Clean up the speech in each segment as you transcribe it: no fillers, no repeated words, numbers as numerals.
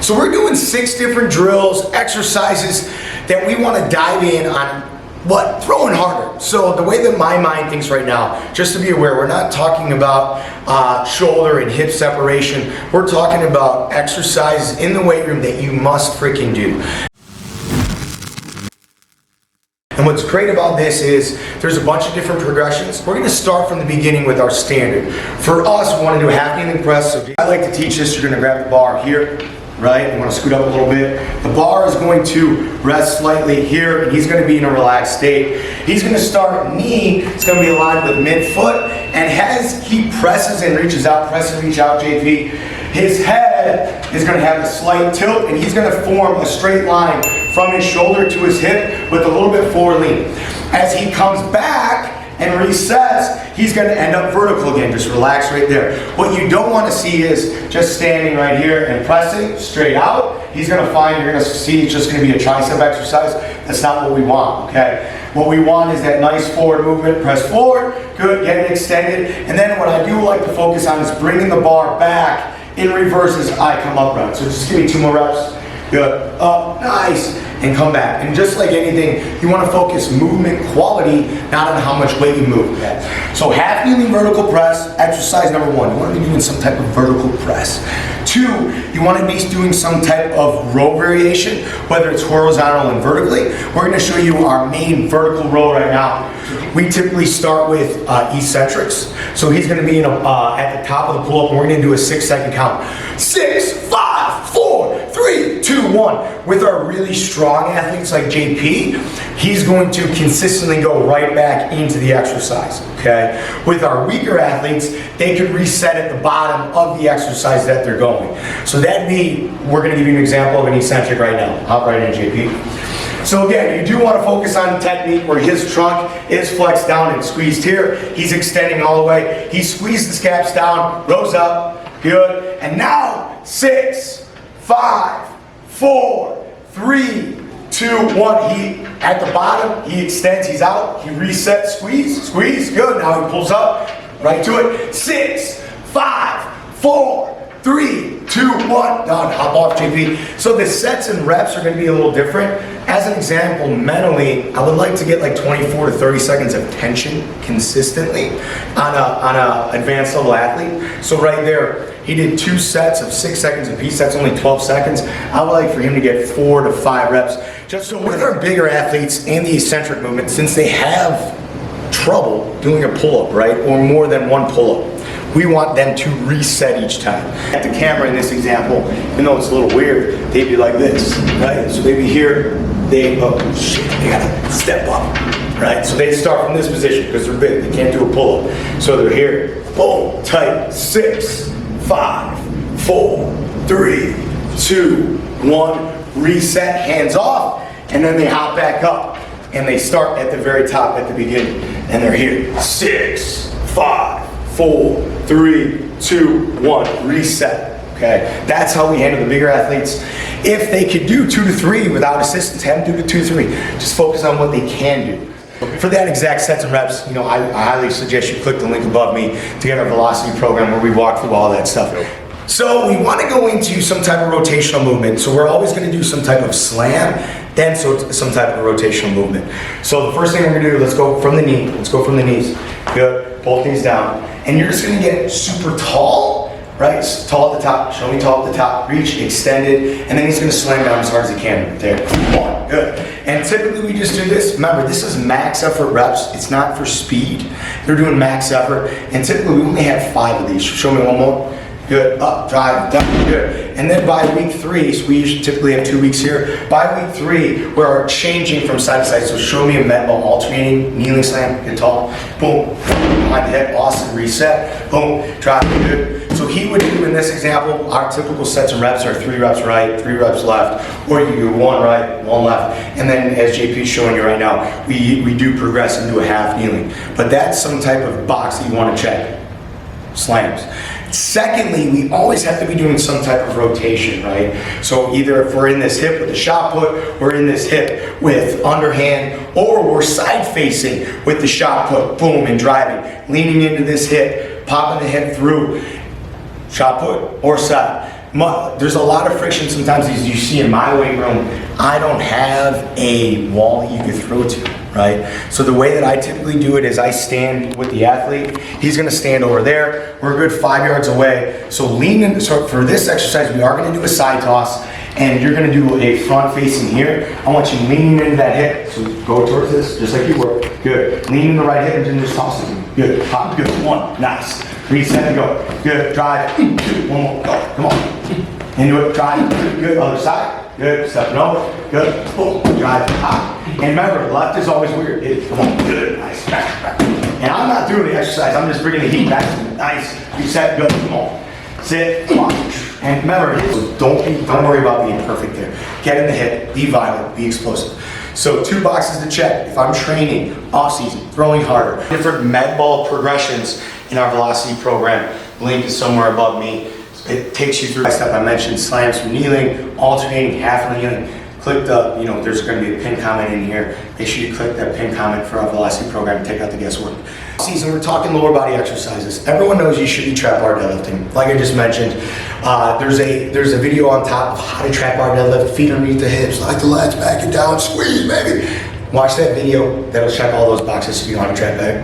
So we're doing 6 different drills, exercises that we want to dive in on what? Throwing harder. So the way that my mind thinks right now, just to be aware, we're not talking about shoulder and hip separation. We're talking about exercises in the weight room that you must freaking do. And what's great about this is there's a bunch of different progressions. We're going to start from the beginning with our standard. For us, we want to do a half kneeling press. So I like to teach this. You're going to grab the bar here, right? You want to scoot up a little bit. The bar is going to rest slightly here, and he's going to be in a relaxed state. He's going to start knee. It's going to be aligned with midfoot, and as he presses and reaches out, press and reach out, JP, his head is going to have a slight tilt, and he's going to form a straight line from his shoulder to his hip with a little bit forward lean. As he comes back and resets, he's going to end up vertical again. Just relax right there. What you don't want to see is just standing right here and pressing straight out. He's going to find, you're going to see it's just going to be a tricep exercise. That's not what we want, okay? What we want is that nice forward movement. Press forward, good, get it extended. And then what I do like to focus on is bringing the bar back in reverse as I come up round. So just give me 2 more reps. Good, up, nice, and come back. And just like anything, you want to focus movement quality, not on how much weight you move. So half kneeling vertical press, exercise number 1. You want to be doing some type of vertical press. 2, you want to be doing some type of row variation, whether it's horizontal and vertically. We're going to show you our main vertical row right now. We typically start with Eccentrics. So he's going to be at the top of the pull-up, and we're going to do a 6-second count. 6, 5, 4, 3, 2, 1. With our really strong athletes like JP, he's going to consistently go right back into the exercise, okay? With our weaker athletes, they could reset at the bottom of the exercise that they're going. So that'd be, we're going to give you an example of an eccentric right now. Hop right in, JP. So again, you do want to focus on the technique where his trunk is flexed down and squeezed here. He's extending all the way. He squeezed the scaps down, rose up, good. And now, 6, 5, 4, 3, 2, 1. He, at the bottom, he extends, he's out, he resets, squeeze, squeeze, good. Now he pulls up, right to it. 6, 5, 4, 3, 2, 1, done. Hop off, JP. So the sets and reps are going to be a little different. As an example, mentally, I would like to get like 24 to 30 seconds of tension consistently on a advanced level athlete. So right there, he did 2 sets of 6 seconds apiece. That's only 12 seconds. I would like for him to get 4 to 5 reps. Just so with our bigger athletes and the eccentric movement, since they have trouble doing a pull-up, right, or more than one pull-up, we want them to reset each time. At the camera in this example, even though it's a little weird, they'd be like this, right? So they'd be here, they gotta step up, right? So they start from this position because they're big, they can't do a pull-up. So they're here, boom, tight, 6, 5, 4, 3, 2, 1, reset, hands off, and then they hop back up. And they start at the very top at the beginning. And they're here, 6, 5, 4, 3, 2, 1, reset, okay? That's how we handle the bigger athletes. If they could do 2 to 3 without assistance, have them do the 2 to 3. Just focus on what they can do. For that exact sets and reps, you know, I highly suggest you click the link above me to get our velocity program where we walk through all that stuff. So we want to go into some type of rotational movement. So we're always going to do some type of slam, then some type of rotational movement. So the first thing we're going to do, let's go from the knee. Let's go from the knees. Good. Both knees down. And you're just going to get super tall, right? Tall at the top. Show me tall at the top. Reach, extended. And then he's going to slam down as hard as he can. There. 1. Good. And typically we just do this. Remember, this is max effort reps. It's not for speed. They're doing max effort. And typically we only have 5 of these. Show me one more. Good, up, drive, down, good. And then by week 3, so we usually typically have 2 weeks here. By week 3, we're changing from side to side. So show me a med ball, alternating, kneeling slam, get tall, boom, behind the head, awesome, reset, boom, drive, good. So he would do in this example, our typical sets and reps are 3 reps right, 3 reps left, or you do 1 right, 1 left. And then as JP's showing you right now, we do progress into a half kneeling. But that's some type of box that you want to check, slams. Secondly, we always have to be doing some type of rotation, right? So either if we're in this hip with the shot put, we're in this hip with underhand, or we're side facing with the shot put, boom, and driving, leaning into this hip, popping the hip through, shot put or side. There's a lot of friction sometimes, as you see in my weight room. I don't have a wall that you can throw to, right? So the way that I typically do it is I stand with the athlete. He's gonna stand over there. We're a good 5 yards away. So lean in, so for this exercise, we are gonna do a side toss, and you're gonna do a front facing here. I want you leaning into that hip. So go towards this, just like you were. Good. Lean in the right hip and then just toss it. Good. Hop. Good. One. Nice. Reset and go. Good. Drive. Two. One more. Go. Come on. Into it. Drive. Good. Other side. Good. Stepping over. Good. Boom. Drive. Hop. And remember, left is always weird. Come on. Good. Nice. Back. And I'm not doing the exercise. I'm just bringing the heat back. Nice. Reset. Good. Come on. Sit. Come on. And remember, don't worry about being perfect there. Get in the hip. Be violent. Be explosive. So 2 boxes to check. If I'm training off season, throwing harder, different med ball progressions in our velocity program. Link is somewhere above me. It takes you through the step I mentioned: slams from kneeling, alternating, half of the kneeling. Click the, there's going to be a pin comment in here. Make sure you click that pin comment for our velocity program to take out the guesswork. Season, we're talking lower body exercises. Everyone knows you should be trap bar deadlifting. Like I just mentioned, there's a video on top of how to trap bar deadlift, feet underneath the hips, like the lats, back and down, squeeze, baby. Watch that video. That'll check all those boxes so you know how to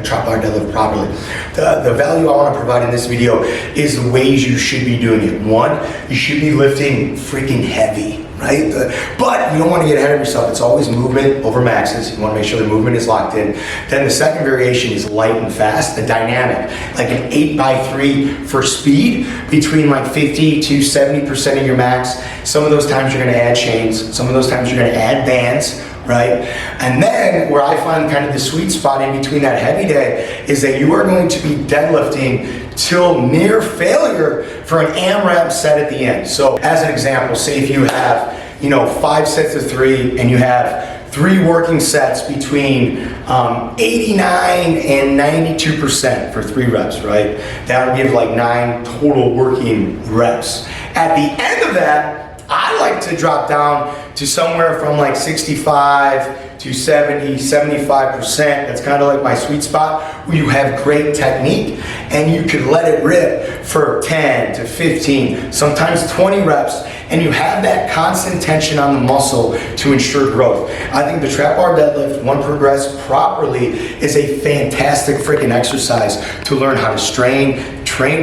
trap bar deadlift properly. The value I want to provide in this video is the ways you should be doing it. 1, you should be lifting freaking heavy, right? But you don't want to get ahead of yourself. It's always movement over maxes. You want to make sure the movement is locked in. Then the second variation is light and fast, the dynamic, like an 8x3 for speed between like 50 to 70% of your max. Some of those times you're going to add chains. Some of those times you're going to add bands, right? And then where I find kind of the sweet spot in between that heavy day is that you are going to be deadlifting till near failure for an AMRAP set at the end. So as an example, say if you have, 5 sets of 3 and you have 3 working sets between 89 and 92% for 3 reps, right? That would give like 9 total working reps. At the end of that, I like to drop down to somewhere from like 65 to 70, 75%. That's kind of like my sweet spot where you have great technique and you can let it rip for 10 to 15, sometimes 20 reps, and you have that constant tension on the muscle to ensure growth. I think the trap bar deadlift, when progressed properly, is a fantastic freaking exercise to learn how to train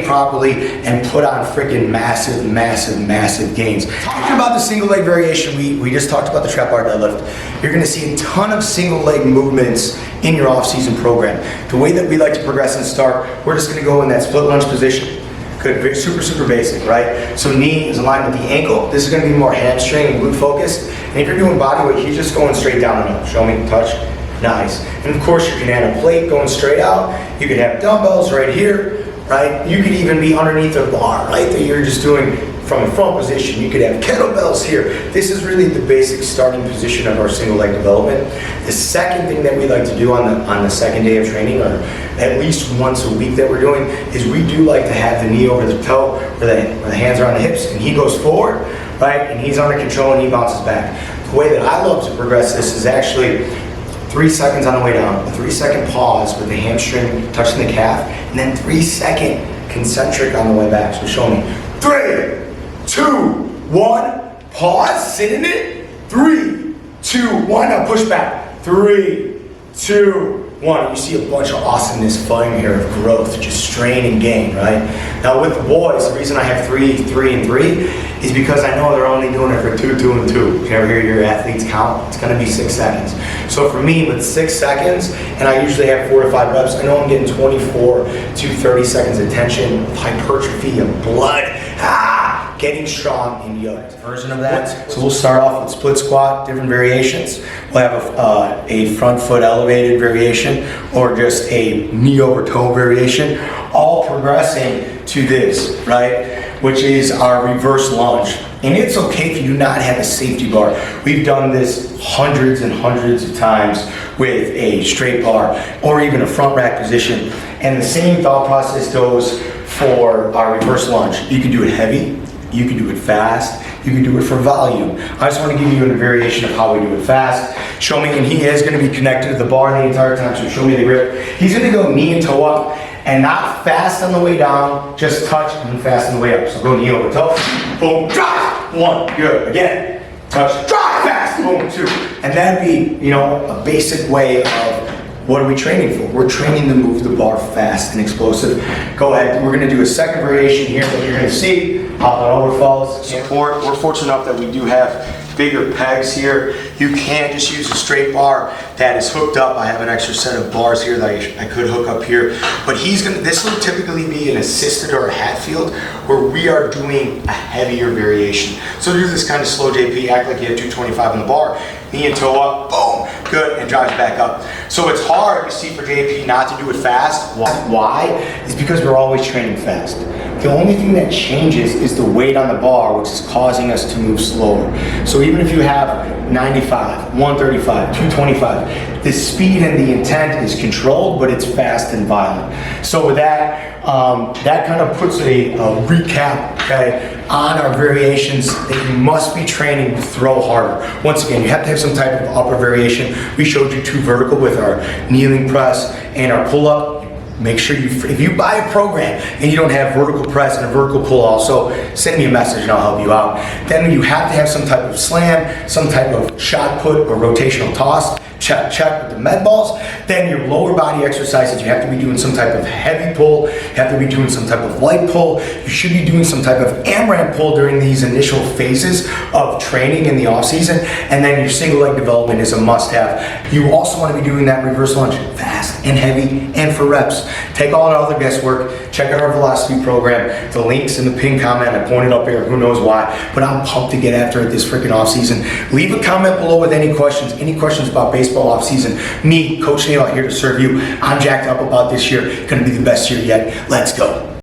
properly, and put on freaking massive gains. Talking about the single leg variation, we just talked about the trap bar deadlift. You're gonna see a ton of single leg movements in your off-season program. The way that we like to progress and start, we're just gonna go in that split lunge position. Good, super basic, right? So knee is aligned with the ankle. This is gonna be more hamstring and glute focused. And if you're doing body weight, you're just going straight down and up. Show me, touch, nice. And of course you can add a plate going straight out. You can have dumbbells right here, right? You could even be underneath a bar, right? That you're just doing from a front position. You could have kettlebells here. This is really the basic starting position of our single leg development. The second thing that we like to do on the second day of training, or at least once a week that we're doing, is we do like to have the knee over the toe, where the hands are on the hips, and he goes forward, right? And he's under control and he bounces back. The way that I love to progress this is actually 3 seconds on the way down, a 3-second pause with the hamstring touching the calf, and then 3-second concentric on the way back. So show me. 3, 2, 1, pause, sit in it. 3, 2, 1, now push back. 3, 2, 1. You see a bunch of awesomeness flowing here of growth, just strain and gain, right? Now with the boys, the reason I have 3, 3, and 3 is because I know they're only doing it for 2, 2, and 2. You ever hear your athletes count? It's gonna be 6 seconds. So for me, with 6 seconds, and I usually have 4 to 5 reps, I know I'm getting 24 to 30 seconds of tension, of hypertrophy, of blood, getting strong in the other version of that. So we'll start off with split squat, different variations. We'll have a front foot elevated variation, or just a knee over toe variation, all progressing to this, right? Which is our reverse lunge. And it's okay if you do not have a safety bar. We've done this hundreds and hundreds of times with a straight bar or even a front rack position. And the same thought process goes for our reverse lunge. You can do it heavy, you can do it fast, you can do it for volume. I just want to give you a variation of how we do it fast. Show me, and he is going to be connected to the bar the entire time, so show me the grip. He's going to go knee and toe up, and not fast on the way down, just touch and fast on the way up. So go knee over toe, boom, drive, 1, good, again, touch, drive, fast, boom, 2. And that'd be, you know, a basic way of what are we training for? We're training to move the bar fast and explosive. Go ahead, we're gonna do a second variation here that you're gonna see. Hop on over, fellas. Support, we're fortunate enough that we do have bigger pegs here. You can just use a straight bar that is hooked up. I have an extra set of bars here that I could hook up here. But this will typically be an assisted or a Hatfield where we are doing a heavier variation. So do this kind of slow JP, act like you have 225 on the bar, knee and toe up, boom, good, and drives back up. So it's hard, you see, for JP not to do it fast. Why? It's because we're always training fast. The only thing that changes is the weight on the bar, which is causing us to move slower. So even if you have 95, 135, 225, the speed and the intent is controlled, but it's fast and violent. So with that, that kind of puts a recap, okay, on our variations that you must be training to throw harder. Once again, you have to have some type of upper variation. We showed you 2 vertical with our kneeling press and our pull-up. Make sure if you buy a program and you don't have vertical press and a vertical pull also, send me a message and I'll help you out. Then you have to have some type of slam, some type of shot put or rotational toss. Check with the med balls. Then your lower body exercises, you have to be doing some type of heavy pull, you have to be doing some type of light pull, you should be doing some type of AMRAP pull during these initial phases of training in the off season, and then your single leg development is a must have. You also want to be doing that reverse lunge fast and heavy and for reps. Take all the other guesswork, check out our velocity program, the link's in the pinned comment, I pointed up here, who knows why, but I'm pumped to get after it this freaking off season. Leave a comment below with any questions about baseball off season. Me, Coach Neil, out here to serve you. I'm jacked up about this year. Gonna be the best year yet. Let's go.